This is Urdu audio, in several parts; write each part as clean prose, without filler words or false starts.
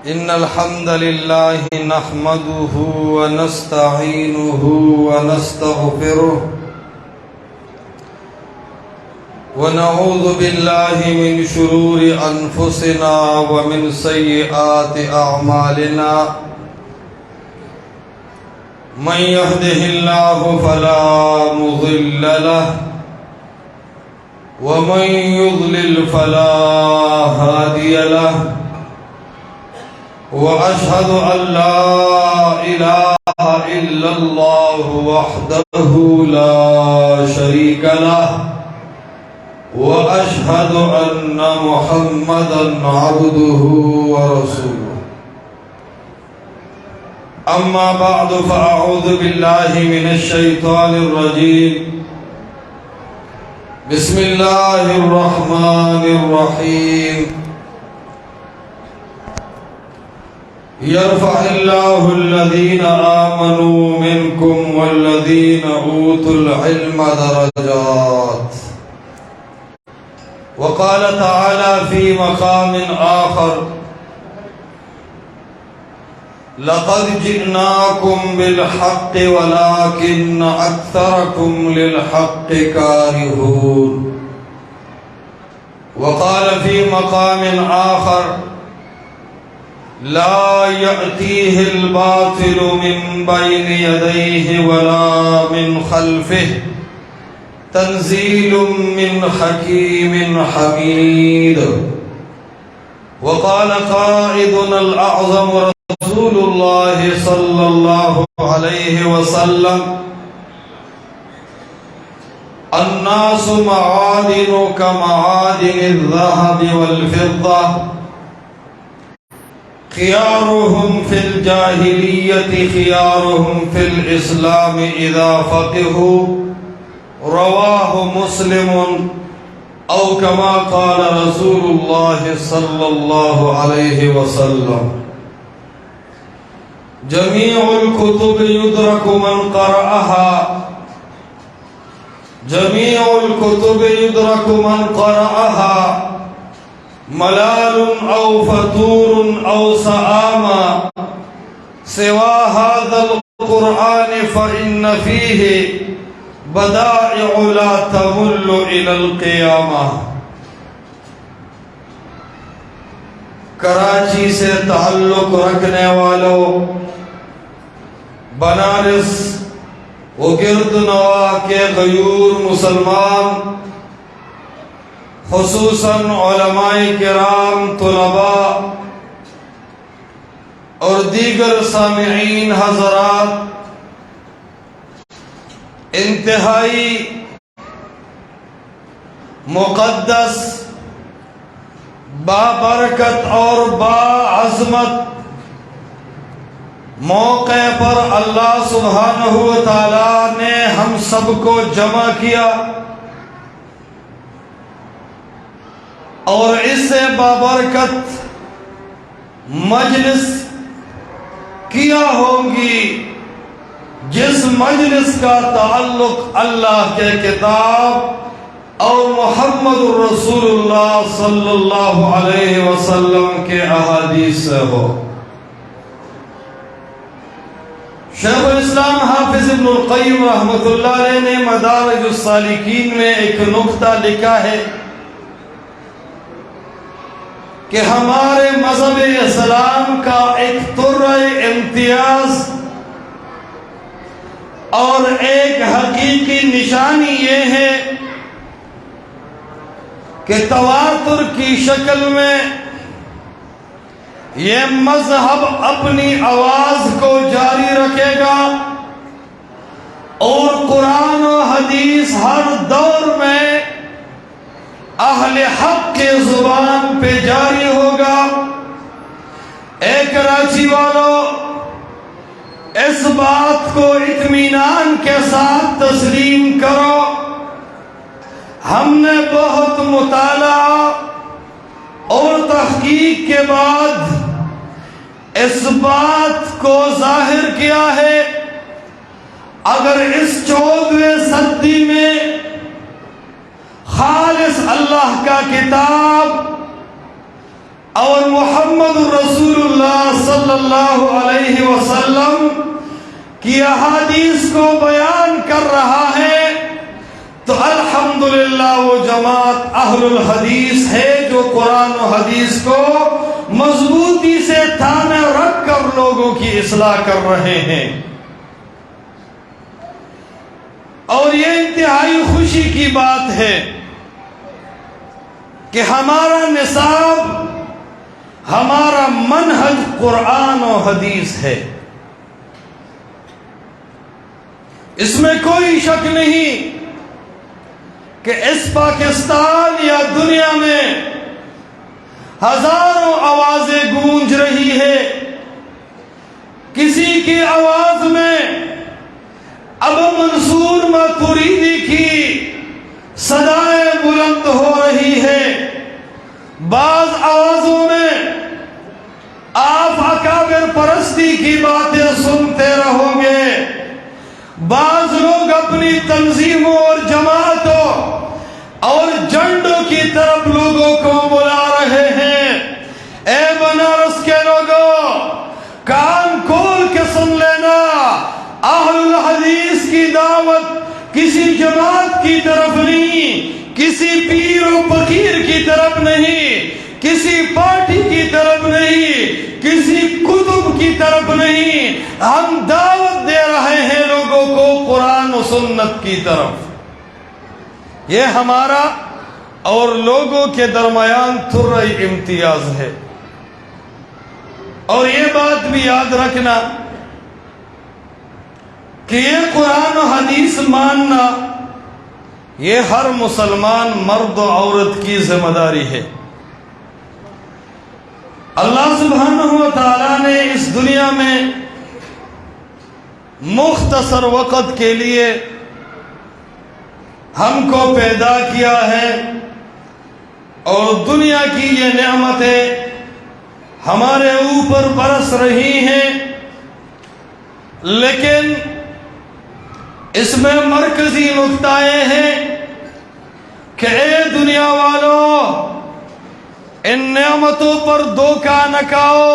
إن الحمد لله نحمده ونستعينه ونستغفره ونعوذ بالله من شرور أنفسنا ومن سيئات أعمالنا من يهده الله فلا مضل له ومن يضلل فلا هادي له وأشهد أن لا إله إلا الله وحده لا شريك له وأشهد أن محمدا عبده ورسوله أما بعد فأعوذ بالله من الشيطان الرجيم بسم الله الرحمن الرحيم يرفع الله الذين آمنوا منكم والذين أوتوا العلم درجات وقال تعالى في مقام آخر لقد جئناكم بالحق ولكن أكثركم للحق كارهون وقال في مقام آخر لا يأتيه الباطل من بين يديه ولا من خلفه تنزيل من حكيم حميد وقال قائدنا الأعظم رسول الله صلى الله عليه وسلم الناس معادن كمعادن الذهب والفضة خيارهم في الجاهلية خيارهم في الإسلام إذا فقهوا رواه مسلم أو كما قال رسول الله صلى الله عليه وسلم جميع الكتب يدرك من قرأها جميع الكتب يدرك من قرأها ملال أو فتور أو سآما سوى هذا القرآن فإن فيه بدائع لا تمل إلى القيامة کراچی سے تعلق رکھنے والوں بنارس و گرد نواح کے غیور مسلمان خصوصاً علماء کرام طلباء اور دیگر سامعین حضرات انتہائی مقدس بابرکت اور باعظمت موقع پر اللہ سبحانہ و تعالی نے ہم سب کو جمع کیا اور اس سے بابرکت مجلس کیا ہوگی جس مجلس کا تعلق اللہ کے کتاب اور محمد الرسول اللہ صلی اللہ علیہ وسلم کے احادیث سے ہو۔ شیخ الاسلام حافظ ابن القیم رحمۃ اللہ علیہ نے مدارج السالکین میں ایک نکتہ لکھا ہے کہ ہمارے مذہب اسلام کا ایک طرح امتیاز اور ایک حقیقی نشانی یہ ہے کہ تواتر کی شکل میں یہ مذہب اپنی آواز کو جاری رکھے گا اور قرآن و حدیث ہر دور میں اہل حق کے زبان پہ جاری ہوگا۔ اے کراچی والوں، اس بات کو اطمینان کے ساتھ تسلیم کرو، ہم نے بہت مطالعہ اور تحقیق کے بعد اس بات کو ظاہر کیا ہے اگر اس 14ویں صدی میں خالص اللہ کا کتاب اور محمد رسول اللہ صلی اللہ علیہ وسلم کی احادیث کو بیان کر رہا ہے تو الحمدللہ وہ جماعت اہل الحدیث ہے جو قرآن و حدیث کو مضبوطی سے تھامے رکھ کر لوگوں کی اصلاح کر رہے ہیں. اور یہ انتہائی خوشی کی بات ہے کہ ہمارا نصاب، ہمارا منہج قرآن و حدیث ہے. اس میں کوئی شک نہیں کہ اس پاکستان یا دنیا میں ہزاروں آوازیں گونج رہی ہے. کسی کی آواز میں ابو منصور ماتوریدی کی صدائیں بلند ہو رہی ہے. بعض آوازوں میں آپ اکابر پرستی کی باتیں سنتے رہو گے. بعض لوگ اپنی تنظیموں اور جماعتوں اور جھنڈوں کی طرف لوگوں کو بلا رہے ہیں. اے بنارس کے لوگوں، کان کھول کے سن لینا، اہل الحدیث کی دعوت کسی جماعت کی طرف نہیں، کسی پیر و فقیر کی طرف نہیں، کسی پارٹی کی طرف نہیں، کسی کتب کی طرف نہیں. ہم دعوت دے رہے ہیں لوگوں کو قرآن و سنت کی طرف. یہ ہمارا اور لوگوں کے درمیان تھوڑی امتیاز ہے. اور یہ بات بھی یاد رکھنا کہ یہ قرآن و حدیث ماننا یہ ہر مسلمان مرد و عورت کی ذمہ داری ہے. اللہ سبحانہ و تعالیٰ نے اس دنیا میں مختصر وقت کے لیے ہم کو پیدا کیا ہے اور دنیا کی یہ نعمتیں ہمارے اوپر برس رہی ہیں. لیکن اس میں مرکزی نقطہ یہ ہے کہ اے دنیا والوں، ان نعمتوں پر دھوکہ نہ کھاؤ،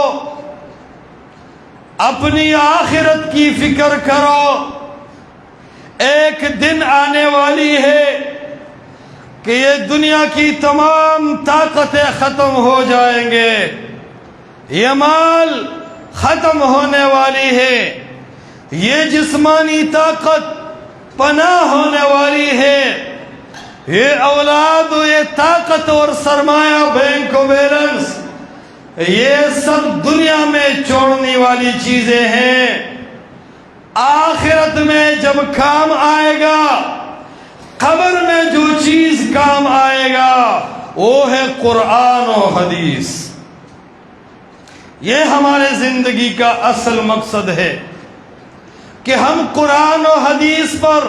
اپنی آخرت کی فکر کرو. ایک دن آنے والی ہے کہ یہ دنیا کی تمام طاقتیں ختم ہو جائیں گے، یہ مال ختم ہونے والی ہے، یہ جسمانی طاقت پناہ ہونے والی ہے، یہ اولاد و یہ طاقت اور سرمایہ، بینک و بیلنس، یہ سب دنیا میں چھوڑنے والی چیزیں ہیں. آخرت میں جب کام آئے گا، قبر میں جو چیز کام آئے گا وہ ہے قرآن و حدیث. یہ ہمارے زندگی کا اصل مقصد ہے کہ ہم قرآن و حدیث پر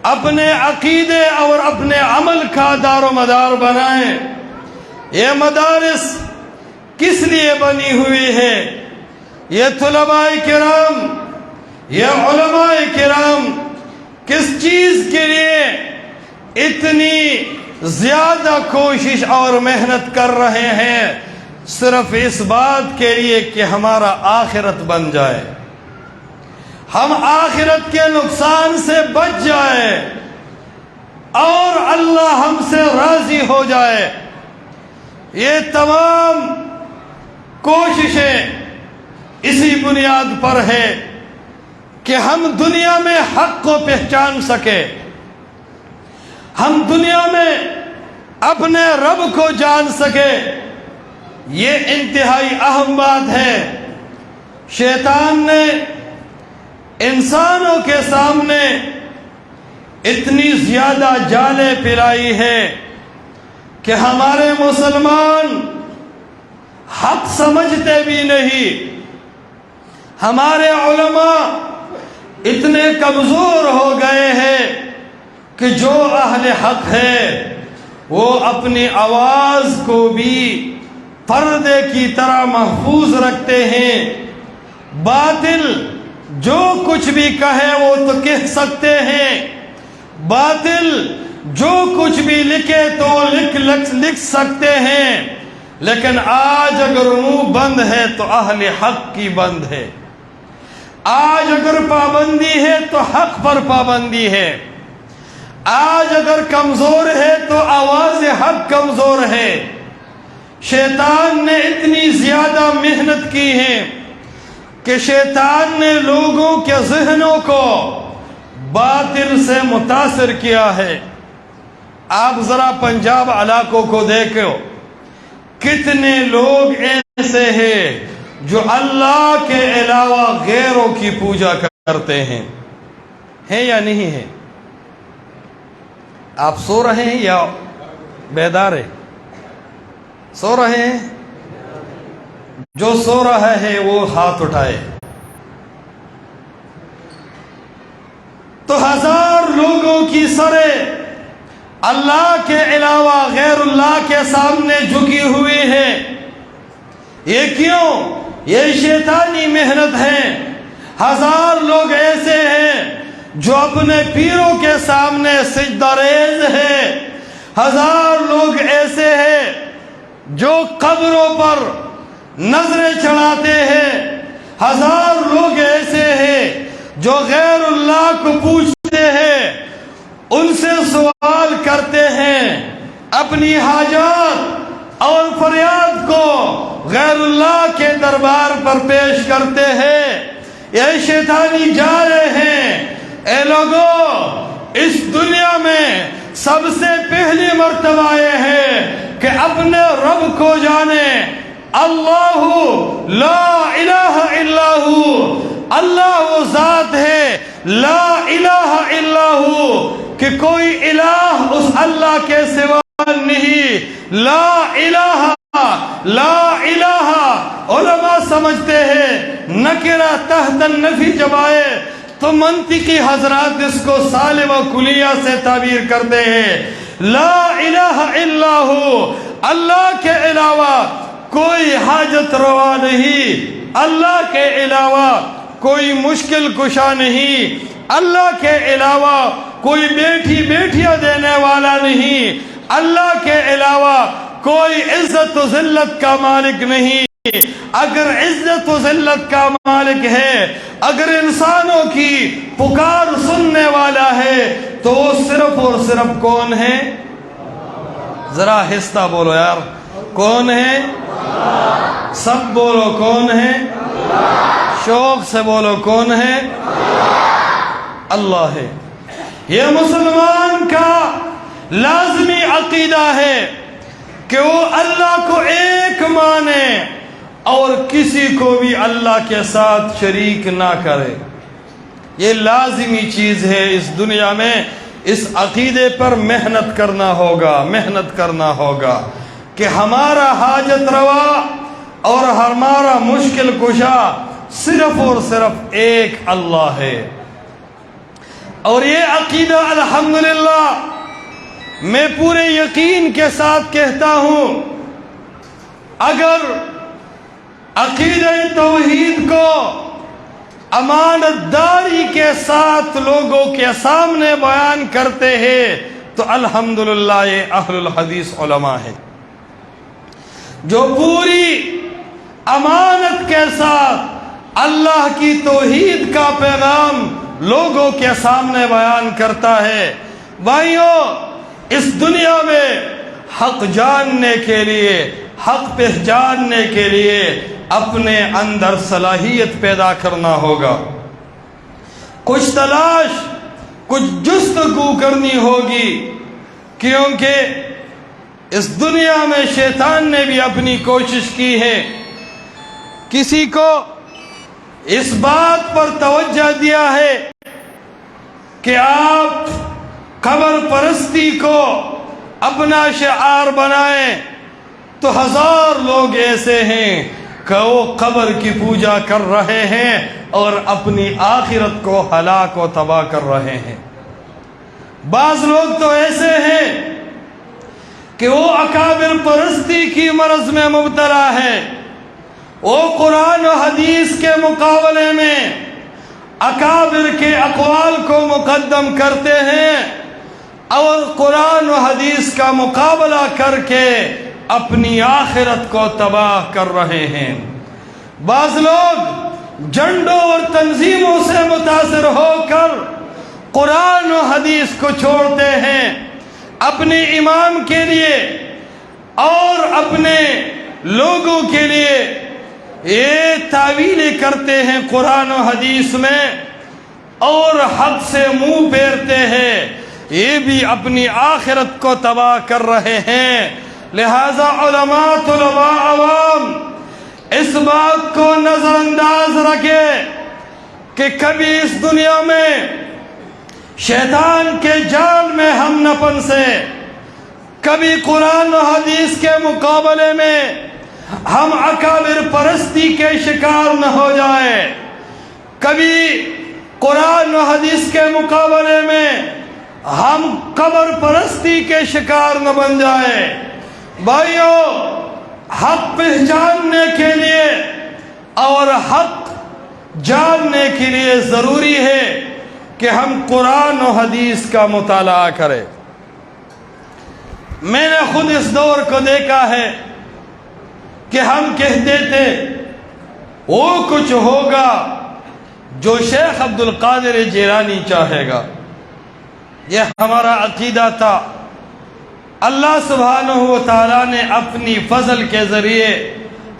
اپنے عقیدے اور اپنے عمل کا دار و مدار بنائیں. یہ مدارس کس لیے بنی ہوئی ہے؟ یہ طلباء کرام، یہ علماء کرام کس چیز کے لیے اتنی زیادہ کوشش اور محنت کر رہے ہیں؟ صرف اس بات کے لیے کہ ہمارا آخرت بن جائے، ہم آخرت کے نقصان سے بچ جائے اور اللہ ہم سے راضی ہو جائے. یہ تمام کوششیں اسی بنیاد پر ہے کہ ہم دنیا میں حق کو پہچان سکے، ہم دنیا میں اپنے رب کو جان سکے. یہ انتہائی اہم بات ہے. شیطان نے انسانوں کے سامنے اتنی زیادہ جالیں پلائی ہے کہ ہمارے مسلمان حق سمجھتے بھی نہیں. ہمارے علماء اتنے کمزور ہو گئے ہیں کہ جو اہل حق ہے وہ اپنی آواز کو بھی پردے کی طرح محفوظ رکھتے ہیں. باطل جو کچھ بھی کہے وہ تو کہہ سکتے ہیں، باطل جو کچھ بھی لکھے تو لکھ سکتے ہیں، لیکن آج اگر منہ بند ہے تو اہل حق کی بند ہے. آج اگر پابندی ہے تو حق پر پابندی ہے. آج اگر کمزور ہے تو آواز حق کمزور ہے. شیطان نے اتنی زیادہ محنت کی ہے کہ شیطان نے لوگوں کے ذہنوں کو باطل سے متاثر کیا ہے. آپ ذرا پنجاب علاقوں کو دیکھو، کتنے لوگ ایسے ہیں جو اللہ کے علاوہ غیروں کی پوجا کرتے ہیں یا نہیں ہیں؟ آپ سو رہے ہیں یا بیدار ہیں؟ سو رہے ہیں؟ جو سو رہا ہے وہ ہاتھ اٹھائے. تو ہزار لوگوں کی سریں اللہ کے علاوہ غیر اللہ کے سامنے جھکی ہوئی ہے. یہ کیوں؟ یہ شیطانی محنت ہے. ہزار لوگ ایسے ہیں جو اپنے پیروں کے سامنے سجدہ ریز ہیں. ہزار لوگ ایسے ہیں جو قبروں پر نظریں چڑھاتے ہیں. ہزار لوگ ایسے ہیں جو غیر اللہ کو پوچھتے ہیں، ان سے سوال کرتے ہیں، اپنی حاجات اور فریاد کو غیر اللہ کے دربار پر پیش کرتے ہیں. یہ شیطانی جا رہے ہیں. اے لوگو، اس دنیا میں سب سے پہلی مرتبہ یہ ہے کہ اپنے رب کو جانے. اللہ لا الہ الا ہو، اللہ وہ ذات ہے لا الہ الا ہو، کہ کوئی الہ اس اللہ کے سوا نہیں. لا الہ لا الہ. علماء سمجھتے ہیں نکرہ تحت النفی جب آئے تو منطقی حضرات اس کو سالم و کلیہ سے تعبیر کرتے ہیں. لا الہ الا ہو، اللہ کے علاوہ کوئی حاجت روا نہیں، اللہ کے علاوہ کوئی مشکل کشا نہیں، اللہ کے علاوہ کوئی بیٹھیاں دینے والا نہیں، اللہ کے علاوہ کوئی عزت و ذلت کا مالک نہیں. اگر عزت و ذلت کا مالک ہے، اگر انسانوں کی پکار سننے والا ہے، تو وہ صرف اور صرف کون ہے؟ ذرا آہستہ بولو یار، کون ہے؟ سب بولو، کون ہے؟ شوق سے بولو، کون ہے؟ اللہ ہے. یہ مسلمان کا لازمی عقیدہ ہے کہ وہ اللہ کو ایک مانے اور کسی کو بھی اللہ کے ساتھ شریک نہ کرے. یہ لازمی چیز ہے. اس دنیا میں اس عقیدے پر محنت کرنا ہوگا کہ ہمارا حاجت روا اور ہمارا مشکل کشا صرف اور صرف ایک اللہ ہے. اور یہ عقیدہ الحمدللہ میں پورے یقین کے ساتھ کہتا ہوں، اگر عقیدہ توحید کو امانت داری کے ساتھ لوگوں کے سامنے بیان کرتے ہیں تو الحمدللہ یہ اہل الحدیث علماء ہیں جو پوری امانت کے ساتھ اللہ کی توحید کا پیغام لوگوں کے سامنے بیان کرتا ہے. بھائیوں، اس دنیا میں حق جاننے کے لیے، حق پہچاننے کے لیے اپنے اندر صلاحیت پیدا کرنا ہوگا. کچھ تلاش، کچھ جستجو کرنی ہوگی، کیونکہ اس دنیا میں شیطان نے بھی اپنی کوشش کی ہے. کسی کو اس بات پر توجہ دیا ہے کہ آپ قبر پرستی کو اپنا شعار بنائیں، تو ہزار لوگ ایسے ہیں کہ وہ قبر کی پوجا کر رہے ہیں اور اپنی آخرت کو ہلاک و تباہ کر رہے ہیں. بعض لوگ تو ایسے ہیں کہ وہ اکابر پرستی کی مرض میں مبتلا ہے. وہ قرآن و حدیث کے مقابلے میں اکابر کے اقوال کو مقدم کرتے ہیں اور قرآن و حدیث کا مقابلہ کر کے اپنی آخرت کو تباہ کر رہے ہیں۔ بعض لوگ جھنڈوں اور تنظیموں سے متاثر ہو کر قرآن و حدیث کو چھوڑتے ہیں، اپنے امام کے لیے اور اپنے لوگوں کے لیے یہ تعویلیں کرتے ہیں قرآن و حدیث میں اور حق سے منہ پھیرتے ہیں، یہ بھی اپنی آخرت کو تباہ کر رہے ہیں۔ لہذا علماء، طلباء، عوام اس بات کو نظر انداز رکھے کہ کبھی اس دنیا میں شیطان کے جال میں ہم نہ پھنسے، کبھی قرآن و حدیث کے مقابلے میں ہم اکابر پرستی کے شکار نہ ہو جائے، کبھی قرآن و حدیث کے مقابلے میں ہم قبر پرستی کے شکار نہ بن جائے۔ بھائیو، حق پہچاننے کے لیے اور حق جاننے کے لیے ضروری ہے کہ ہم قرآن و حدیث کا مطالعہ کریں۔ میں نے خود اس دور کو دیکھا ہے کہ ہم کہتے تھے وہ کچھ ہوگا جو شیخ عبد القادر جیلانی چاہے گا، یہ ہمارا عقیدہ تھا۔ اللہ سبحانہ و تعالیٰ نے اپنی فضل کے ذریعے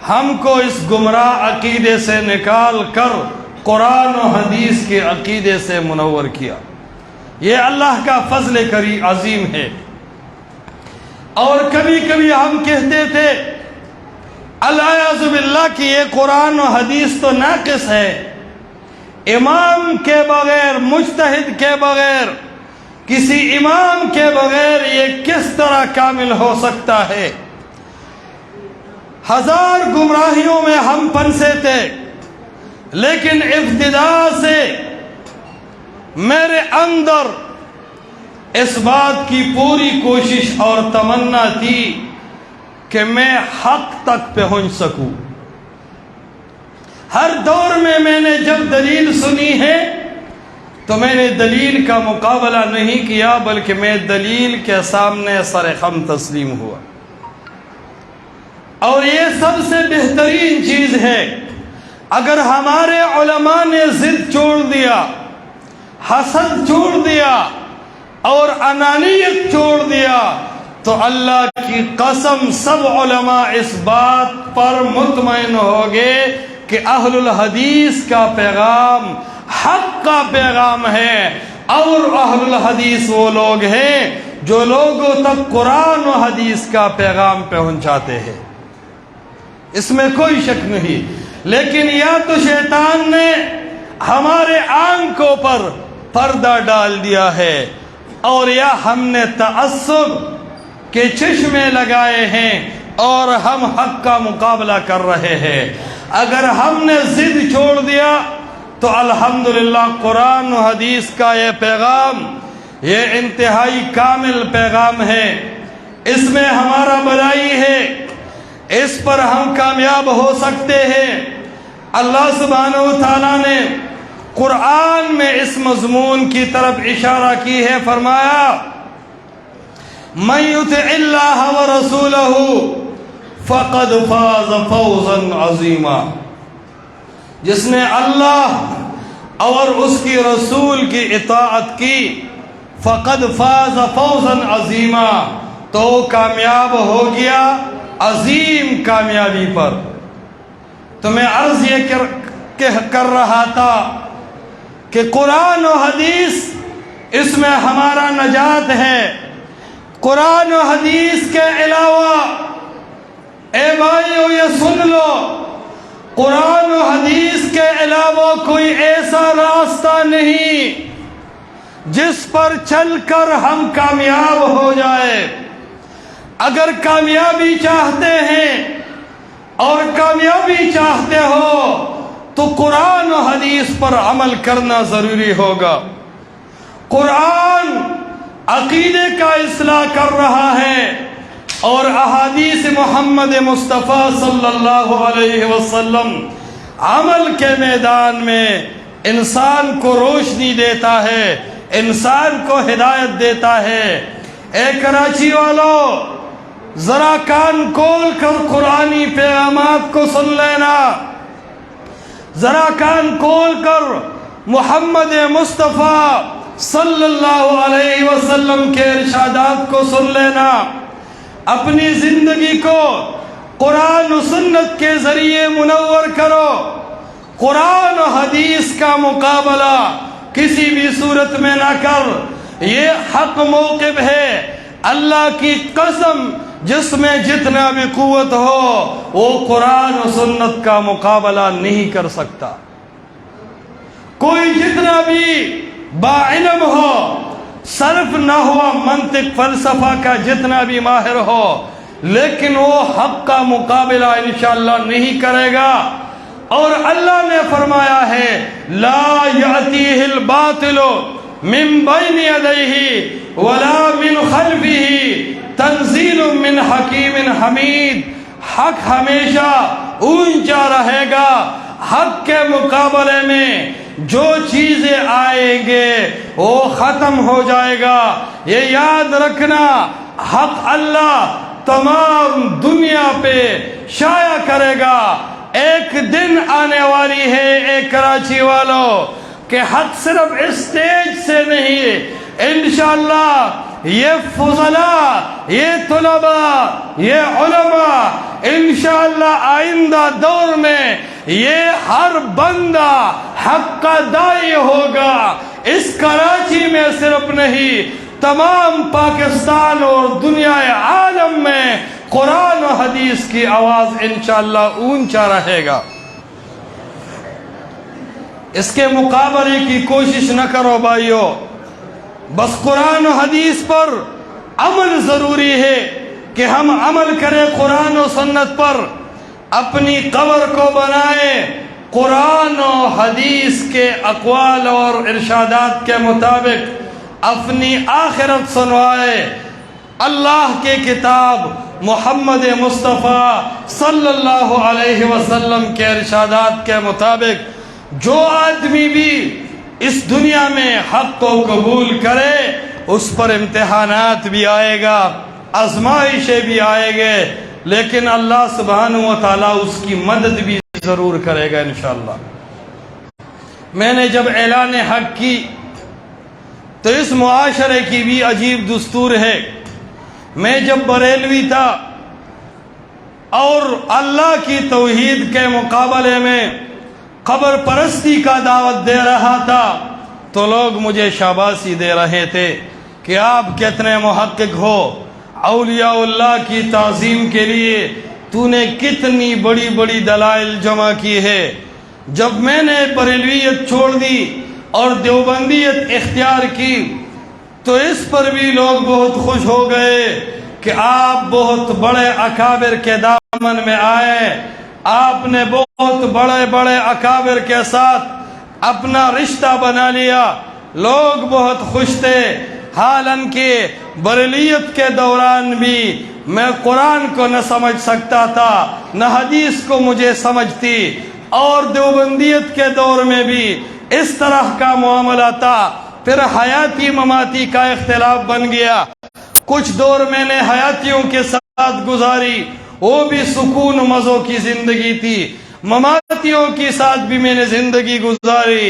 ہم کو اس گمراہ عقیدے سے نکال کر قرآن و حدیث کے عقیدے سے منور کیا، یہ اللہ کا فضل کریم عظیم ہے۔ اور کبھی کبھی ہم کہتے تھے الیاذ باللہ کہ یہ قرآن و حدیث تو ناقص ہے، امام کے بغیر، مجتہد کے بغیر، کسی امام کے بغیر یہ کس طرح کامل ہو سکتا ہے۔ ہزار گمراہیوں میں ہم پھنسے تھے، لیکن ابتدا سے میرے اندر اس بات کی پوری کوشش اور تمنا تھی کہ میں حق تک پہنچ سکوں۔ ہر دور میں نے جب دلیل سنی ہے تو میں نے دلیل کا مقابلہ نہیں کیا، بلکہ میں دلیل کے سامنے سر خم تسلیم ہوا۔ اور یہ سب سے بہترین چیز ہے، اگر ہمارے علماء نے ضد چھوڑ دیا، حسد چھوڑ دیا اور انانیت چھوڑ دیا تو اللہ کی قسم سب علماء اس بات پر مطمئن ہو گئے کہ اہل الحدیث کا پیغام حق کا پیغام ہے، اور اہل الحدیث وہ لوگ ہیں جو لوگوں تک قرآن و حدیث کا پیغام پہنچاتے ہیں، اس میں کوئی شک نہیں۔ لیکن یا تو شیطان نے ہمارے آنکھوں پر پردہ ڈال دیا ہے، اور یا ہم نے تعصب کے چشمے لگائے ہیں اور ہم حق کا مقابلہ کر رہے ہیں۔ اگر ہم نے ضد چھوڑ دیا تو الحمدللہ قرآن و حدیث کا یہ پیغام، یہ انتہائی کامل پیغام ہے، اس میں ہمارا بھلائی ہے، اس پر ہم کامیاب ہو سکتے ہیں۔ اللہ سبحانہ و تعالیٰ نے قرآن میں اس مضمون کی طرف اشارہ کی ہے، فرمایا مَن يُطِعِ اللَّهَ وَرَسُولَهُ فَقَدْ فَازَ فَوْزًا عَظِيمًا، جس نے اللہ اور اس کی رسول کی اطاعت کی، فَقَدْ فَازَ فَوْزًا عَظِيمًا، تو کامیاب ہو گیا عظیم کامیابی پر۔ تو میں عرض یہ کر رہا تھا کہ قرآن و حدیث، اس میں ہمارا نجات ہے۔ قرآن و حدیث کے علاوہ، اے بھائیو یہ سن لو، قرآن و حدیث کے علاوہ کوئی ایسا راستہ نہیں جس پر چل کر ہم کامیاب ہو جائے۔ اگر کامیابی چاہتے ہیں اور کامیابی چاہتے ہو تو قرآن و حدیث پر عمل کرنا ضروری ہوگا۔ قرآن عقیدے کا اصلاح کر رہا ہے، اور احادیث محمد مصطفیٰ صلی اللہ علیہ وسلم عمل کے میدان میں انسان کو روشنی دیتا ہے، انسان کو ہدایت دیتا ہے۔ اے کراچی والو، ذرا کان کھول کر قرآنی پیغامات کو سن لینا، ذرا کان کھول کر محمد مصطفیٰ صلی اللہ علیہ وسلم کے ارشادات کو سن لینا، اپنی زندگی کو قرآن و سنت کے ذریعے منور کرو۔ قرآن و حدیث کا مقابلہ کسی بھی صورت میں نہ کر، یہ حق موقف ہے۔ اللہ کی قسم، جس میں جتنا بھی قوت ہو وہ قرآن و سنت کا مقابلہ نہیں کر سکتا۔ کوئی جتنا بھی باعلم ہو، صرف نحو منطق فلسفہ کا جتنا بھی ماہر ہو، لیکن وہ حق کا مقابلہ انشاءاللہ نہیں کرے گا۔ اور اللہ نے فرمایا ہے لا یأتیہ الباطل من بین یدیہ ولا من خلفہ تنزیل من حکیم حمید۔ حق ہمیشہ اونچا رہے گا۔ حق کے مقابلے میں جو چیزیں آئیں گے وہ ختم ہو جائے گا۔ یہ یاد رکھنا، حق اللہ تمام دنیا پہ شائع کرے گا۔ ایک دن آنے والی ہے اے کراچی والوں کہ حق صرف اسٹیج سے نہیں، انشاءاللہ یہ فضلاء، یہ طلباء، یہ علماء، انشاءاللہ آئندہ دور میں یہ ہر بندہ حق کا داعی ہوگا۔ اس کراچی میں صرف نہیں، تمام پاکستان اور دنیا عالم میں قرآن و حدیث کی آواز انشاءاللہ اونچا رہے گا۔ اس کے مقابلے کی کوشش نہ کرو بھائیو، بس قرآن و حدیث پر عمل ضروری ہے کہ ہم عمل کریں قرآن و سنت پر، اپنی قبر کو بنائیں قرآن و حدیث کے اقوال اور ارشادات کے مطابق، اپنی آخرت سنوائے اللہ کے کتاب محمد مصطفیٰ صلی اللہ علیہ وسلم کے ارشادات کے مطابق۔ جو آدمی بھی اس دنیا میں حق کو قبول کرے اس پر امتحانات بھی آئے گا، آزمائشیں بھی آئے گے، لیکن اللہ سبحانہ و تعالیٰ اس کی مدد بھی ضرور کرے گا انشاءاللہ۔ میں نے جب اعلان حق کی تو اس معاشرے کی بھی عجیب دستور ہے۔ میں جب بریلوی تھا اور اللہ کی توحید کے مقابلے میں قبر پرستی کا دعوت دے رہا تھا تو لوگ مجھے شاباشی دے رہے تھے کہ آپ کتنے محقق ہو، اولیاء اللہ کی تعظیم کے لیے تو نے کتنی بڑی بڑی دلائل جمع کی ہے۔ جب میں نے بریلویت چھوڑ دی اور دیوبندیت اختیار کی تو اس پر بھی لوگ بہت خوش ہو گئے کہ آپ بہت بڑے اکابر کے دامن میں آئے، آپ نے بہت بڑے بڑے اکابر کے ساتھ اپنا رشتہ بنا لیا۔ لوگ بہت خوش تھے، حالانکہ بریلیت کے دوران بھی میں قرآن کو نہ سمجھ سکتا تھا، نہ حدیث کو مجھے سمجھتی، اور دیوبندیت کے دور میں بھی اس طرح کا معاملہ تھا۔ پھر حیاتی مماتی کا اختلاف بن گیا۔ کچھ دور میں نے حیاتیوں کے ساتھ گزاری، وہ بھی سکون و مزوں کی زندگی تھی۔ مماتیوں کے ساتھ بھی میں نے زندگی گزاری،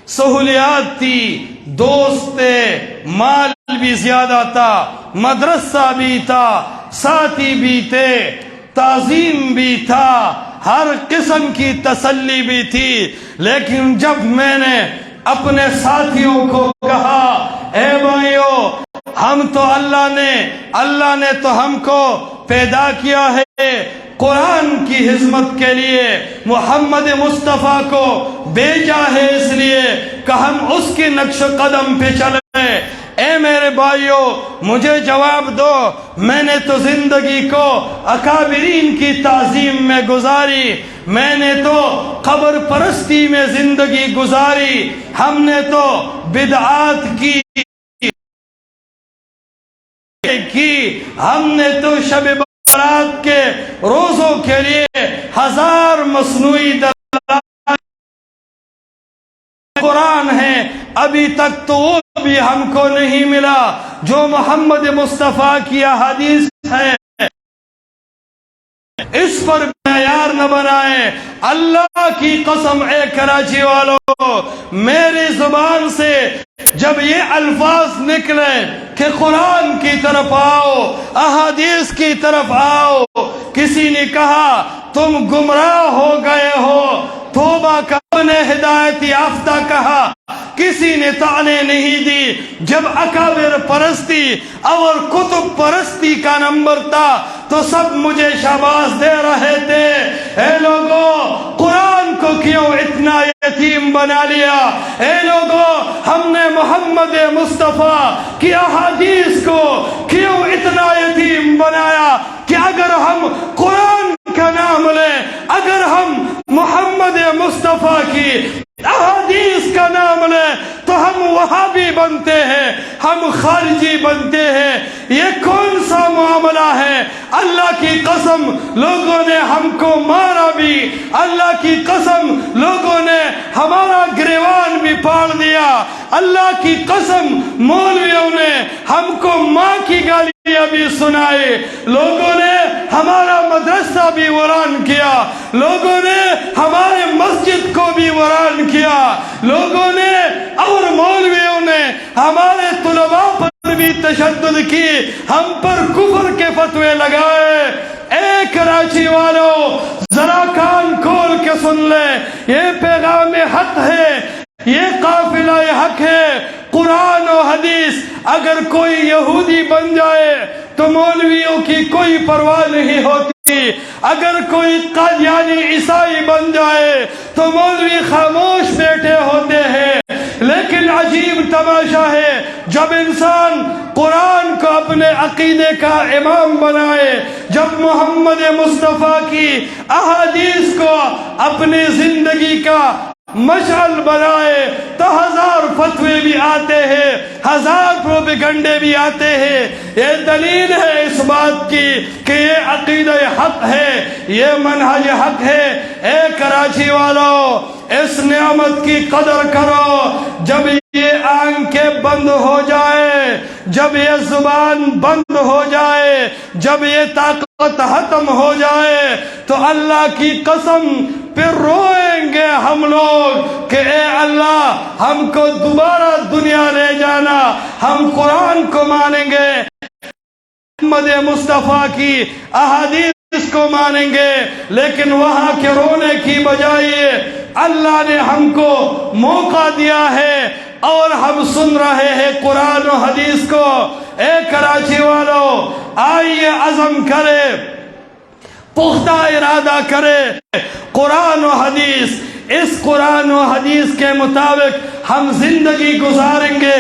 سہولیات تھی، دوست تھے، مال بھی زیادہ تھا، مدرسہ بھی تھا، ساتھی بھی تھے، تعظیم بھی تھا، ہر قسم کی تسلی بھی تھی۔ لیکن جب میں نے اپنے ساتھیوں کو کہا اے بھائیو، ہم تو اللہ نے تو ہم کو پیدا کیا ہے قرآن کی خدمت کے لیے، محمد مصطفیٰ کو بھیجا ہے اس لیے کہ ہم اس کی نقش قدم پہ چلیں۔ اے میرے بھائیو، مجھے جواب دو، میں نے تو زندگی کو اکابرین کی تعظیم میں گزاری، میں نے تو قبر پرستی میں زندگی گزاری، ہم نے تو بدعات کی، ہم نے تو شب برات کے روزوں کے لیے ہزار مصنوعی دلائل قرآن ہے، ابھی تک تو وہ بھی ہم کو نہیں ملا جو محمد مصطفیٰ کی احادیث ہے۔ اس پر معیار نہ بنائیں۔ اللہ کی قسم اے کراچی والوں، میری زبان سے جب یہ الفاظ نکلے کہ قرآن کی طرف آؤ، احادیث کی طرف آؤ، کسی نے کہا تم گمراہ ہو گئے ہو، توبہ کا، نے ہدایت یافتہ کہا، کسی نے طعنے نہیں دی۔ جب اکابر پرستی اور کتب پرستی کا نمبر تھا تو سب مجھے شاباش دے رہے تھے، اے لوگوں قرآن کو کیوں اتنا یتیم بنا لیا، اے لوگوں ہم نے محمد مصطفیٰ کی احادیث کو کیوں اتنا یتیم بنایا کہ اگر ہم قرآن کا نام لیں، اگر ہم محمد مصطفیٰ کی احادیث کا نام لیں تو ہم وہابی بنتے ہیں، ہم خارجی بنتے ہیں۔ یہ کون سا معاملہ ہے؟ اللہ کی قسم لوگوں نے ہم کو مارا بھی، اللہ کی قسم لوگوں نے ہمارا گریوان بھی پاڑ دیا، اللہ کی قسم مولویوں نے ہم کو ماں کی گالیاں بھی سنائے، لوگوں نے ہمارا مدرسہ بھی ویران کیا، لوگوں نے ہمارے مسجد کو بھی ویران کیا، لوگوں نے اور مولویوں نے ہمارے طلباء پر بھی تشدد کی، ہم پر کفر کے فتوے لگائے۔ اے کراچی والوں ذرا کان کھول کے سن لیں، یہ پیغام حق ہے، یہ قافلہ حق ہے، قرآن و حدیث۔ اگر کوئی یہودی بن جائے تو مولویوں کی کوئی پرواہ نہیں ہوتی، اگر کوئی قادیانی عیسائی بن جائے تو مولوی خاموش بیٹھے ہوتے ہیں۔ لیکن عجیب تماشا ہے، جب انسان قرآن کو اپنے عقیدے کا امام بنائے، جب محمد مصطفیٰ کی احادیث کو اپنی زندگی کا مشعل بنائے تو ہزار فتوے بھی آتے ہیں، ہزار پروپیگنڈے بھی آتے ہیں۔ یہ دلیل ہے اس بات کی کہ یہ عقیدہ حق ہے، یہ منہج حق ہے۔ اے کراچی والوں اس نعمت کی قدر کرو، جب یہ آنکھیں بند ہو جائے، جب یہ زبان بند ہو جائے، جب یہ طاقت ختم ہو جائے تو اللہ کی قسم پھر روئیں گے ہم لوگ کہ اے اللہ ہم کو دوبارہ دنیا لے جانا، ہم قرآن کو مانیں گے، محمد مصطفیٰ کی احادیث کو مانیں گے، لیکن وہاں کے رونے کی بجائے اللہ نے ہم کو موقع دیا ہے اور ہم سن رہے ہیں قرآن و حدیث کو۔ اے کراچی والوں آئیے عزم کرے، پختہ ارادہ کرے، قرآن و حدیث، اس قرآن و حدیث کے مطابق ہم زندگی گزاریں گے۔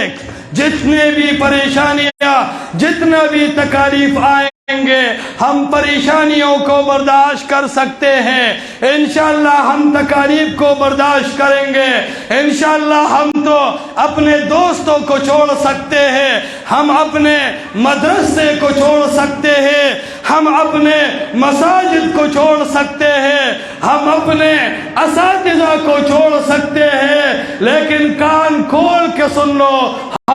جتنے بھی پریشانیاں، جتنا بھی تکالیف آئیں گے، ہم پریشانیوں کو برداشت کر سکتے ہیں، انشاءاللہ ہم تکالیف کو برداشت کریں گے، انشاءاللہ ہم تو اپنے دوستوں کو چھوڑ سکتے ہیں، ہم اپنے مدرسے کو چھوڑ سکتے ہیں، ہم اپنے مساجد کو چھوڑ سکتے ہیں، ہم اپنے اساتذہ کو چھوڑ سکتے ہیں، لیکن کان کھول کے سن لو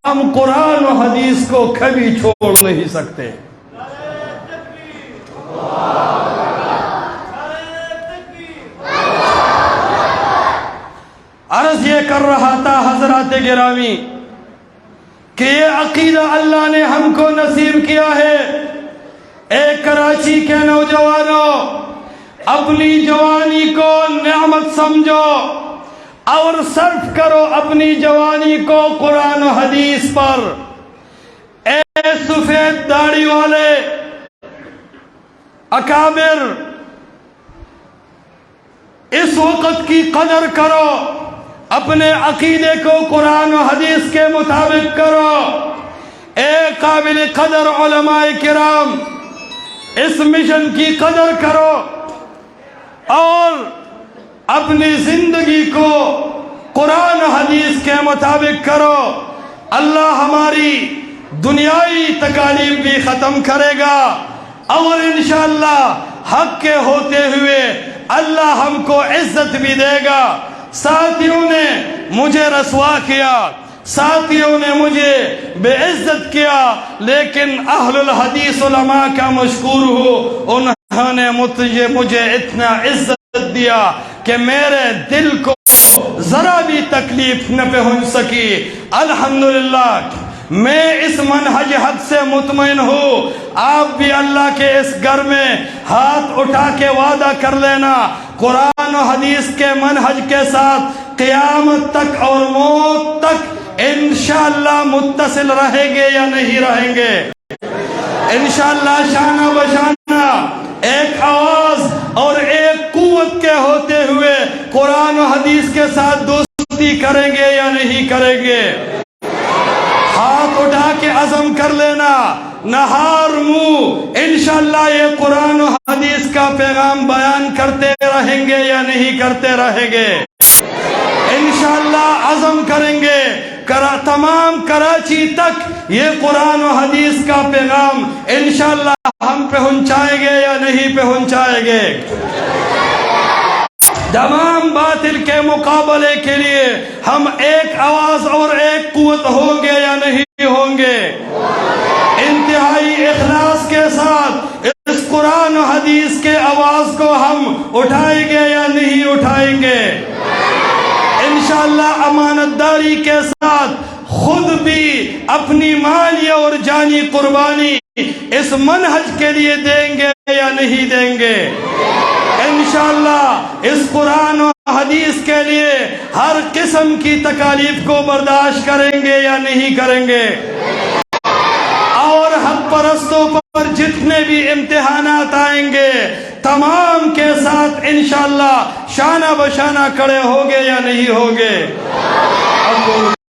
ہم قرآن و حدیث کو کبھی چھوڑ نہیں سکتے۔ عرض یہ کر رہا تھا حضرات گرامی کہ یہ عقیدہ اللہ نے ہم کو نصیب کیا ہے۔ اے کراچی کے نوجوانوں اپنی جوانی کو نعمت سمجھو اور صرف کرو اپنی جوانی کو قرآن و حدیث پر۔ اے سفید داڑھی والے اکابر اس وقت کی قدر کرو، اپنے عقیدے کو قرآن و حدیث کے مطابق کرو۔ اے قابل قدر علماء کرام اس مشن کی قدر کرو اور اپنی زندگی کو قرآن و حدیث کے مطابق کرو۔ اللہ ہماری دنیائی تکالیف بھی ختم کرے گا اور انشاءاللہ حق کے ہوتے ہوئے اللہ ہم کو عزت بھی دے گا۔ ساتھیوں نے مجھے رسوا کیا، ساتھیوں نے مجھے بے عزت کیا، لیکن اہل الحدیث علماء کا مشکور ہو، ان اللہ نے مجھے اتنا عزت دیا کہ میرے دل کو ذرا بھی تکلیف نہ پہنچ سکی۔ الحمدللہ میں اس منہج حق سے مطمئن ہوں۔ آپ بھی اللہ کے اس گھر میں ہاتھ اٹھا کے وعدہ کر لینا، قرآن و حدیث کے منہج کے ساتھ قیامت تک اور موت تک انشاءاللہ متصل رہیں گے یا نہیں رہیں گے؟ انشاءاللہ شانہ بشانہ ایک آواز اور ایک قوت کے ہوتے ہوئے قرآن و حدیث کے ساتھ دوستی کریں گے یا نہیں کریں گے؟ ہاتھ اٹھا کے عزم کر لینا، نہار منہ انشاءاللہ یہ قرآن و حدیث کا پیغام بیان کرتے رہیں گے یا نہیں کرتے رہیں گے؟ انشاءاللہ عزم کریں گے تمام کراچی تک یہ قرآن و حدیث کا پیغام انشاءاللہ ہم پہنچائیں گے یا نہیں پہنچائیں گے؟ تمام باطل کے مقابلے کے لیے ہم ایک آواز اور ایک قوت ہوں گے یا نہیں ہوں گے؟ انتہائی اخلاص کے ساتھ اس قرآن و حدیث کے آواز کو ہم اٹھائیں گے یا نہیں اٹھائیں گے؟ انشاءاللہ امانت داری کے ساتھ خود بھی اپنی مالی اور جانی قربانی اس منہج کے لیے دیں گے یا نہیں دیں گے؟ انشاءاللہ اس قرآن و حدیث کے لیے ہر قسم کی تکالیف کو برداشت کریں گے یا نہیں کریں گے؟ اور حق پرستوں پر جتنے بھی امتحانات آئیں گے تمام کے ساتھ انشاءاللہ شانہ بشانہ کھڑے ہوگے یا نہیں ہوگے؟